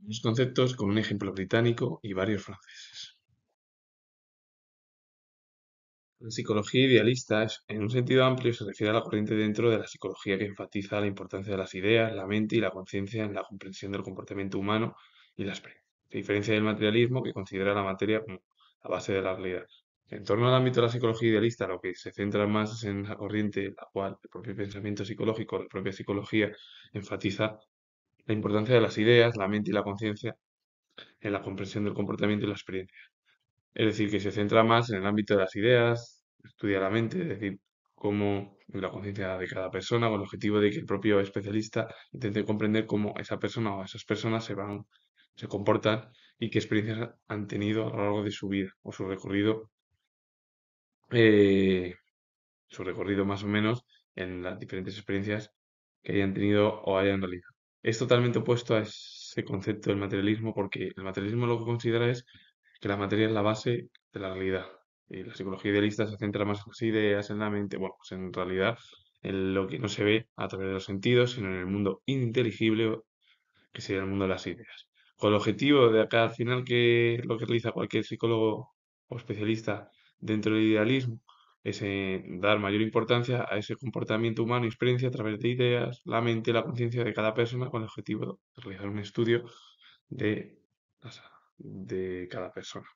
Los conceptos con un ejemplo británico y varios franceses. La psicología idealista, en un sentido amplio, se refiere a la corriente dentro de la psicología que enfatiza la importancia de las ideas, la mente y la conciencia en la comprensión del comportamiento humano y la experiencia. A diferencia del materialismo, que considera la materia como la base de la realidad. En torno al ámbito de la psicología idealista, lo que se centra más es en la corriente, la cual el propio pensamiento psicológico, la propia psicología, enfatiza la importancia de las ideas, la mente y la conciencia en la comprensión del comportamiento y la experiencia. Es decir, que se centra más en el ámbito de las ideas, estudia la mente, es decir, cómo la conciencia de cada persona, con el objetivo de que el propio especialista intente comprender cómo esa persona o esas personas se comportan y qué experiencias han tenido a lo largo de su vida o eh, su recorrido más o menos en las diferentes experiencias que hayan tenido o hayan realizado. Es totalmente opuesto a ese concepto del materialismo porque el materialismo lo que considera es que la materia es la base de la realidad. Y la psicología idealista se centra más en las ideas, en la mente, bueno, pues en realidad en lo que no se ve a través de los sentidos, sino en el mundo ininteligible que sería el mundo de las ideas. Con el objetivo de acá al final que lo que realiza cualquier psicólogo o especialista dentro del idealismo es dar mayor importancia a ese comportamiento humano y experiencia a través de ideas, la mente, la conciencia de cada persona con el objetivo de realizar un estudio de, de cada persona.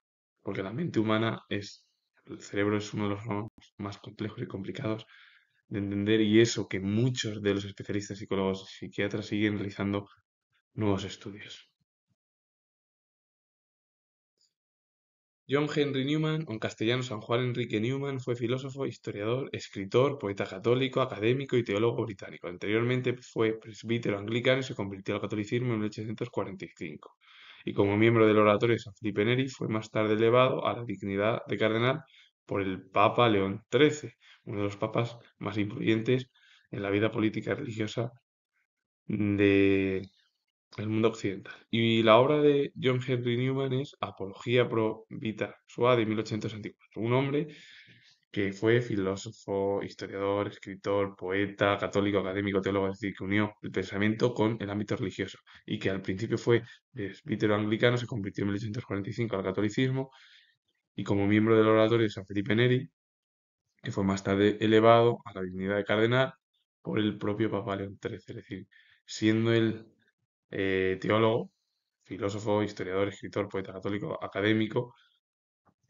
Porque la mente humana el cerebro es uno de los órganos más complejos y complicados de entender y eso que muchos de los especialistas psicólogos y psiquiatras siguen realizando nuevos estudios. John Henry Newman, o en castellano San Juan Enrique Newman, fue filósofo, historiador, escritor, poeta católico, académico y teólogo británico. Anteriormente fue presbítero anglicano y se convirtió al catolicismo en 1845. Y como miembro del oratorio de San Felipe Neri, fue más tarde elevado a la dignidad de cardenal por el Papa León XIII, uno de los papas más influyentes en la vida política y religiosa de, el mundo occidental. Y la obra de John Henry Newman es Apología pro Vita Sua de 1824. Un hombre que fue filósofo, historiador, escritor, poeta, católico, académico, teólogo, es decir, que unió el pensamiento con el ámbito religioso y que al principio fue presbítero anglicano, se convirtió en 1845 al catolicismo y como miembro del oratorio de San Felipe Neri, que fue más tarde elevado a la dignidad de cardenal por el propio Papa León XIII, es decir, siendo él teólogo, filósofo, historiador, escritor, poeta católico, académico.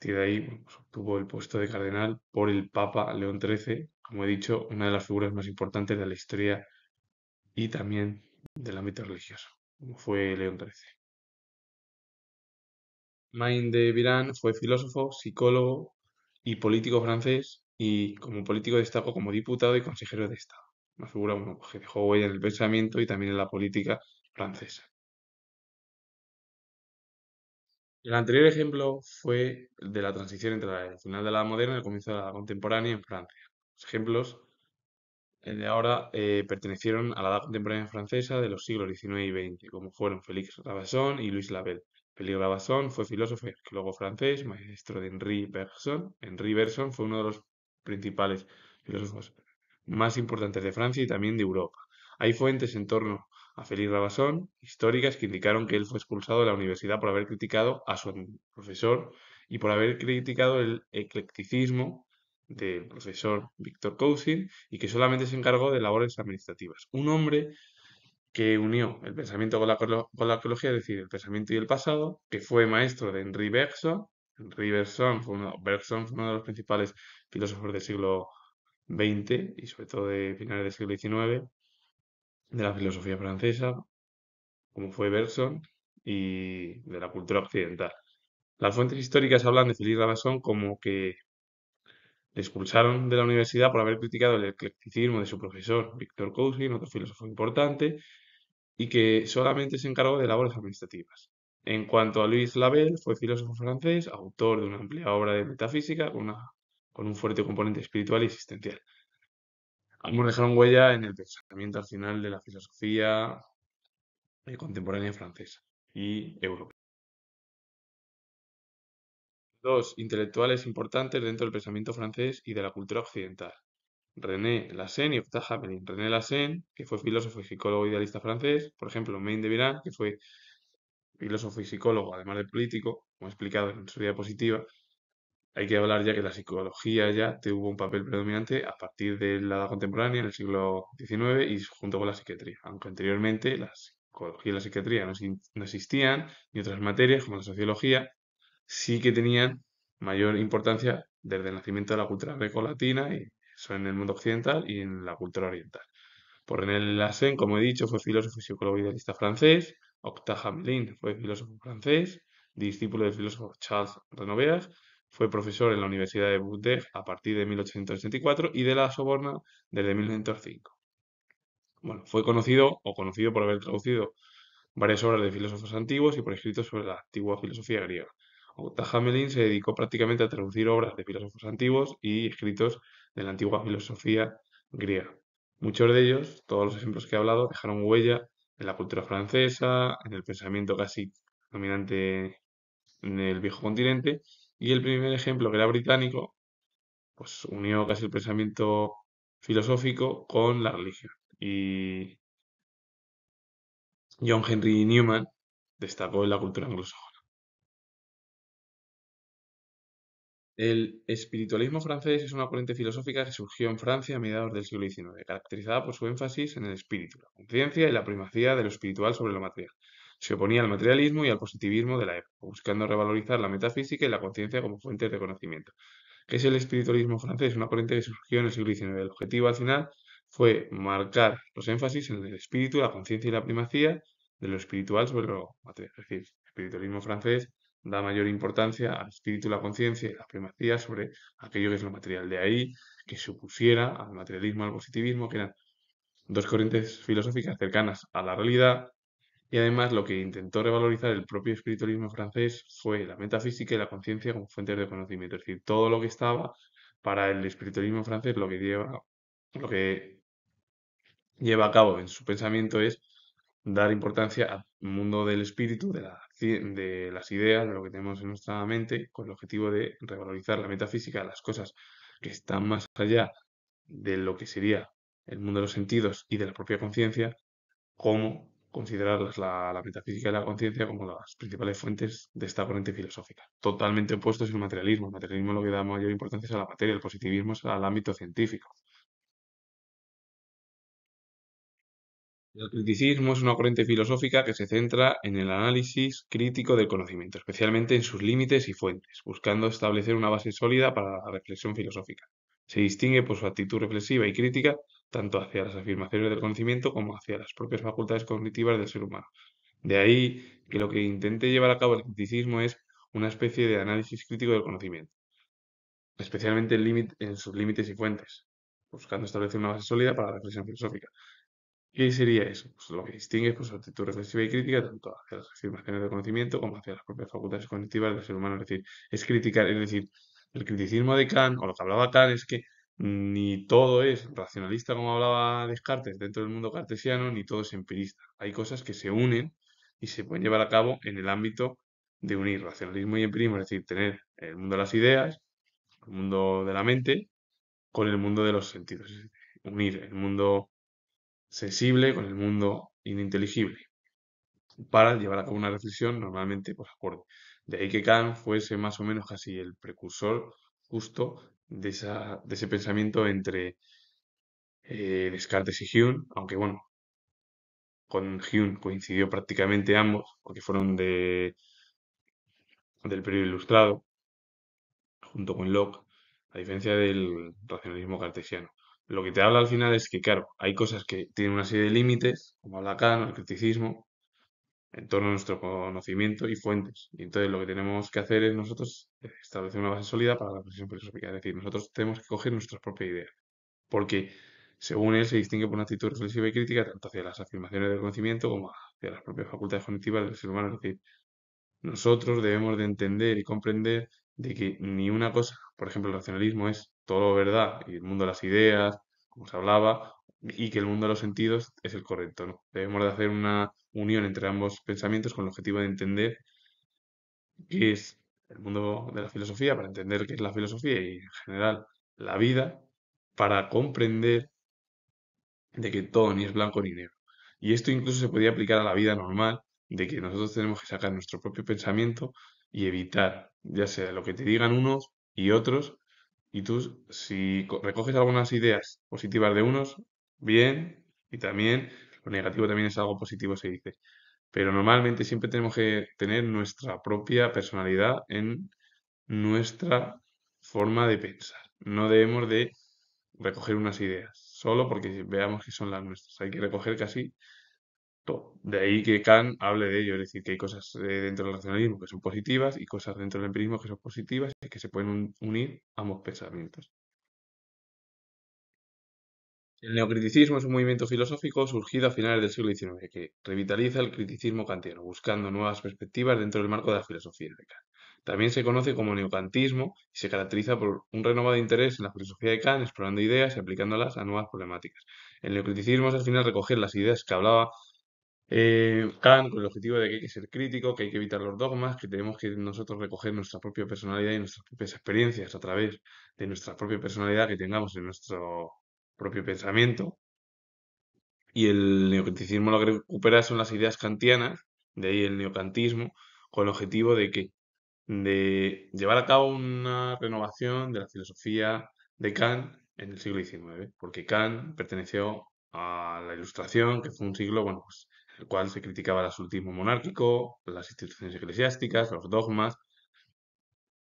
Y de ahí bueno, pues, obtuvo el puesto de cardenal por el Papa León XIII, como he dicho, una de las figuras más importantes de la historia y también del ámbito religioso, como fue León XIII. Maine de Biran fue filósofo, psicólogo y político francés y como político destacó como diputado y consejero de Estado. Una figura bueno, pues, que dejó huella en el pensamiento y también en la política francesa. El anterior ejemplo fue el de la transición entre el final de la Edad Moderna y el comienzo de la Edad Contemporánea en Francia. Los ejemplos el de ahora pertenecieron a la Edad Contemporánea francesa de los siglos XIX y XX, como fueron Félix Rabasson y Louis Labelle. Félix Rabasson fue filósofo y arqueólogo francés, maestro de Henri Bergson. Henri Bergson fue uno de los principales filósofos más importantes de Francia y también de Europa. Hay fuentes en torno a Félix Rabasson, históricas, que indicaron que él fue expulsado de la universidad por haber criticado a su profesor y por haber criticado el eclecticismo del profesor Víctor Cousin y que solamente se encargó de labores administrativas. Un hombre que unió el pensamiento con la arqueología, es decir, el pensamiento y el pasado, que fue maestro de Henri Bergson. Henri Bergson fue uno de los principales filósofos del siglo XX y sobre todo de finales del siglo XIX, de la filosofía francesa, como fue Bergson, y de la cultura occidental. Las fuentes históricas hablan de Félix Rabasson como que le expulsaron de la universidad por haber criticado el eclecticismo de su profesor, Víctor Cousin, otro filósofo importante, y que solamente se encargó de labores administrativas. En cuanto a Louis Labelle, fue filósofo francés, autor de una amplia obra de metafísica con un fuerte componente espiritual y existencial. Ambos dejaron huella en el pensamiento al final de la filosofía contemporánea francesa y europea. Dos intelectuales importantes dentro del pensamiento francés y de la cultura occidental. René Lassène y Octave Hamelin. René Lassène, que fue filósofo y psicólogo idealista francés, por ejemplo, Maine de Biran, que fue filósofo y psicólogo, además de político, como he explicado en su diapositiva, hay que hablar ya que la psicología ya tuvo un papel predominante a partir de la edad contemporánea, en el siglo XIX, y junto con la psiquiatría, aunque anteriormente la psicología y la psiquiatría no existían, y otras materias como la sociología sí que tenían mayor importancia desde el nacimiento de la cultura grecolatina, y eso en el mundo occidental y en la cultura oriental. Por René Lassen, como he dicho, fue filósofo y psicólogo idealista francés. Octave Hamelin fue filósofo francés, discípulo del filósofo Charles Renouvier. Fue profesor en la Universidad de Bordeaux a partir de 1864 y de la Sorbona desde 1905. Bueno, fue conocido por haber traducido varias obras de filósofos antiguos y por escritos sobre la antigua filosofía griega. Octave Hamelin se dedicó prácticamente a traducir obras de filósofos antiguos y escritos de la antigua filosofía griega. Muchos de ellos, todos los ejemplos que he hablado, dejaron huella en la cultura francesa, en el pensamiento casi dominante en el viejo continente, y el primer ejemplo, que era británico, pues unió casi el pensamiento filosófico con la religión. Y John Henry Newman destacó en la cultura anglosajona. El espiritualismo francés es una corriente filosófica que surgió en Francia a mediados del siglo XIX, caracterizada por su énfasis en el espíritu, la conciencia y la primacía de lo espiritual sobre lo material. Se oponía al materialismo y al positivismo de la época, buscando revalorizar la metafísica y la conciencia como fuentes de conocimiento. ¿Qué es el espiritualismo francés? Una corriente que surgió en el siglo XIX. El objetivo al final fue marcar los énfasis en el espíritu, la conciencia y la primacía de lo espiritual sobre lo material. Es decir, el espiritualismo francés da mayor importancia al espíritu, la conciencia y la primacía sobre aquello que es lo material. De ahí que se opusiera al materialismo, al positivismo, que eran dos corrientes filosóficas cercanas a la realidad, y además lo que intentó revalorizar el propio espiritualismo francés fue la metafísica y la conciencia como fuentes de conocimiento. Es decir, todo lo que estaba para el espiritualismo francés, lo que lleva a cabo en su pensamiento es dar importancia al mundo del espíritu, de las ideas, de lo que tenemos en nuestra mente, con el objetivo de revalorizar la metafísica, las cosas que están más allá de lo que sería el mundo de los sentidos y de la propia conciencia, cómo considerarlas la metafísica y la conciencia como las principales fuentes de esta corriente filosófica. Totalmente opuestos al materialismo. El materialismo lo que da mayor importancia es a la materia, el positivismo es al ámbito científico. El criticismo es una corriente filosófica que se centra en el análisis crítico del conocimiento, especialmente en sus límites y fuentes, buscando establecer una base sólida para la reflexión filosófica. Se distingue por su actitud reflexiva y crítica tanto hacia las afirmaciones del conocimiento como hacia las propias facultades cognitivas del ser humano. De ahí que lo que intente llevar a cabo el criticismo es una especie de análisis crítico del conocimiento, especialmente en sus límites y fuentes, buscando establecer una base sólida para la reflexión filosófica. ¿Qué sería eso? Pues lo que distingue pues, su actitud reflexiva y crítica tanto hacia las afirmaciones del conocimiento como hacia las propias facultades cognitivas del ser humano. Es decir, es criticar, es decir, el criticismo de Kant, o lo que hablaba Kant, es que ni todo es racionalista como hablaba Descartes dentro del mundo cartesiano, ni todo es empirista. Hay cosas que se unen y se pueden llevar a cabo en el ámbito de unir racionalismo y empirismo, es decir, tener el mundo de las ideas, el mundo de la mente, con el mundo de los sentidos. Es decir, unir el mundo sensible con el mundo ininteligible, para llevar a cabo una reflexión normalmente pues acorde. De ahí que Kant fuese más o menos casi el precursor justo de ese pensamiento entre Descartes y Hume, aunque bueno, con Hume coincidió prácticamente ambos, porque fueron del periodo ilustrado, junto con Locke, a diferencia del racionalismo cartesiano. Lo que te habla al final es que, claro, hay cosas que tienen una serie de límites, como habla Kant, el criticismo, en torno a nuestro conocimiento y fuentes. Y entonces lo que tenemos que hacer es nosotros establecer una base sólida para la reflexión filosófica. Es decir, nosotros tenemos que coger nuestras propias ideas. Porque según él se distingue por una actitud reflexiva y crítica tanto hacia las afirmaciones del conocimiento como hacia las propias facultades cognitivas del ser humano. Es decir, nosotros debemos de entender y comprender de que ni una cosa, por ejemplo, el racionalismo es todo verdad y el mundo de las ideas, como se hablaba, y que el mundo de los sentidos es el correcto, ¿no? Debemos de hacer una unión entre ambos pensamientos con el objetivo de entender qué es el mundo de la filosofía, para entender qué es la filosofía y en general la vida, para comprender de que todo ni es blanco ni negro. Y esto incluso se podía aplicar a la vida normal, de que nosotros tenemos que sacar nuestro propio pensamiento y evitar, ya sea lo que te digan unos y otros, y tú si recoges algunas ideas positivas de unos, bien, y también lo negativo también es algo positivo, se dice. Pero normalmente siempre tenemos que tener nuestra propia personalidad en nuestra forma de pensar. No debemos de recoger unas ideas solo porque veamos que son las nuestras. Hay que recoger casi todo. De ahí que Kant hable de ello, es decir, que hay cosas dentro del racionalismo que son positivas y cosas dentro del empirismo que son positivas y que se pueden unir ambos pensamientos. El neocriticismo es un movimiento filosófico surgido a finales del siglo XIX que revitaliza el criticismo kantiano, buscando nuevas perspectivas dentro del marco de la filosofía de Kant. También se conoce como neocantismo y se caracteriza por un renovado interés en la filosofía de Kant, explorando ideas y aplicándolas a nuevas problemáticas. El neocriticismo es al final recoger las ideas que hablaba Kant con el objetivo de que hay que ser crítico, que hay que evitar los dogmas, que tenemos que nosotros recoger nuestra propia personalidad y nuestras propias experiencias a través de nuestra propia personalidad que tengamos en nuestro propio pensamiento. Y el neocriticismo lo que recupera son las ideas kantianas, de ahí el neocantismo, con el objetivo de que de llevar a cabo una renovación de la filosofía de Kant en el siglo XIX, porque Kant perteneció a la Ilustración, que fue un siglo, bueno, pues, en el cual se criticaba el absolutismo monárquico, las instituciones eclesiásticas, los dogmas,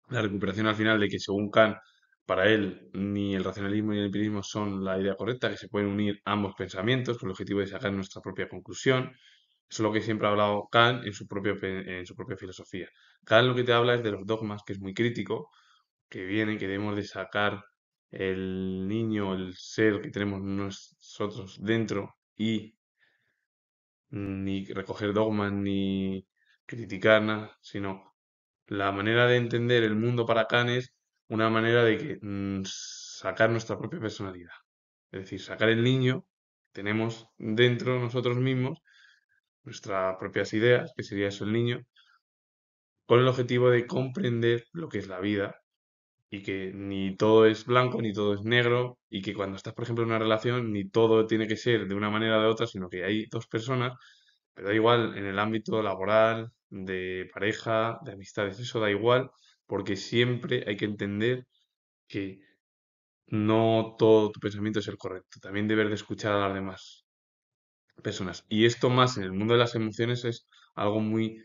la recuperación al final de que según Kant, para él ni el racionalismo ni el empirismo son la idea correcta, que se pueden unir ambos pensamientos con el objetivo de sacar nuestra propia conclusión. Eso es lo que siempre ha hablado Kant en en su propia filosofía. Kant lo que te habla es de los dogmas, que es muy crítico, que viene, que debemos de sacar el niño, el ser que tenemos nosotros dentro y ni recoger dogmas ni criticar nada, sino la manera de entender el mundo para Kant es una manera de que sacar nuestra propia personalidad. Es decir, sacar el niño que tenemos dentro nosotros mismos, nuestras propias ideas, que sería eso el niño, con el objetivo de comprender lo que es la vida y que ni todo es blanco ni todo es negro y que cuando estás, por ejemplo, en una relación, ni todo tiene que ser de una manera o de otra, sino que hay dos personas, pero da igual en el ámbito laboral, de pareja, de amistades, eso da igual, porque siempre hay que entender que no todo tu pensamiento es el correcto. También debes de escuchar a las demás personas. Y esto más en el mundo de las emociones es algo muy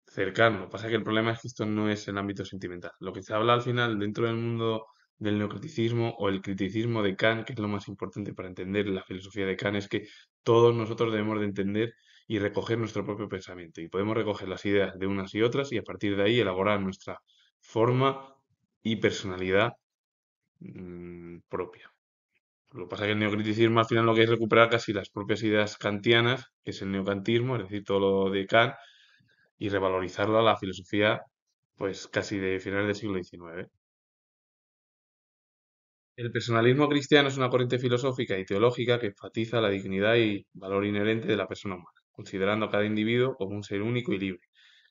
cercano. Lo que pasa es que el problema es que esto no es el ámbito sentimental. Lo que se habla al final dentro del mundo del neocriticismo o el criticismo de Kant, que es lo más importante para entender la filosofía de Kant, es que todos nosotros debemos de entender y recoger nuestro propio pensamiento. Y podemos recoger las ideas de unas y otras y a partir de ahí elaborar nuestra forma y personalidad propia. Lo que pasa es que el neocriticismo al final lo que es recuperar casi las propias ideas kantianas, que es el neocantismo, es decir, todo lo de Kant, y revalorizarlo a la filosofía, pues casi de finales del siglo XIX. El personalismo cristiano es una corriente filosófica y teológica que enfatiza la dignidad y valor inherente de la persona humana, considerando a cada individuo como un ser único y libre,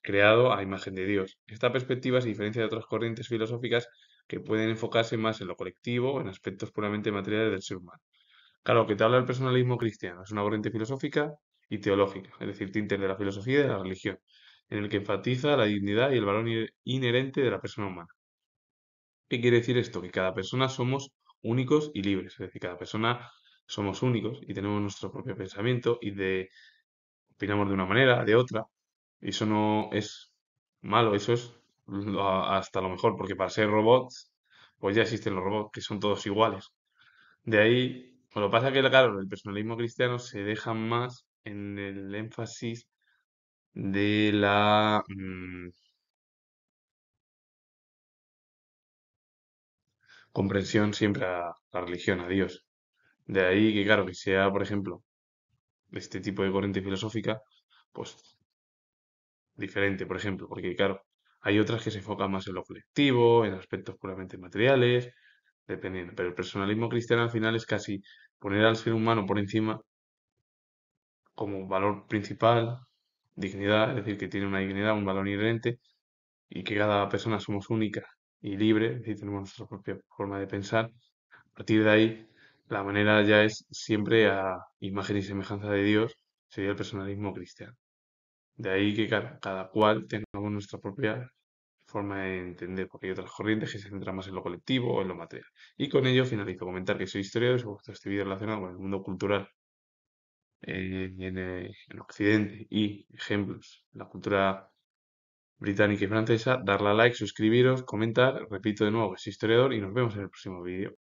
creado a imagen de Dios. Esta perspectiva se diferencia de otras corrientes filosóficas que pueden enfocarse más en lo colectivo o en aspectos puramente materiales del ser humano. Claro, que te habla el personalismo cristiano, es una corriente filosófica y teológica, es decir, tinte de la filosofía y de la religión, en el que enfatiza la dignidad y el valor inherente de la persona humana. ¿Qué quiere decir esto? Que cada persona somos únicos y libres, es decir, cada persona somos únicos y tenemos nuestro propio pensamiento y opinamos de una manera, de otra, y eso no es malo, eso es hasta lo mejor, porque para ser robots, pues ya existen los robots, que son todos iguales. De ahí, lo que pasa es que, claro, el personalismo cristiano se deja más en el énfasis de la comprensión siempre a la religión, a Dios. De ahí que, claro, que sea, por ejemplo, este tipo de corriente filosófica, pues diferente, por ejemplo, porque, claro, hay otras que se enfocan más en lo colectivo, en aspectos puramente materiales, dependiendo. Pero el personalismo cristiano al final es casi poner al ser humano por encima como valor principal, dignidad, es decir, que tiene una dignidad, un valor inherente y que cada persona somos única y libre, es decir, tenemos nuestra propia forma de pensar. A partir de ahí, la manera ya es siempre a imagen y semejanza de Dios, sería el personalismo cristiano. De ahí que cada cual tengamos nuestra propia forma de entender, porque hay otras corrientes que se centran más en lo colectivo o en lo material. Y con ello finalizo comentar que soy historiador y os he puesto este vídeo relacionado con el mundo cultural en Occidente y ejemplos, la cultura británica y francesa, darle a like, suscribiros, comentar, repito de nuevo que soy historiador y nos vemos en el próximo vídeo.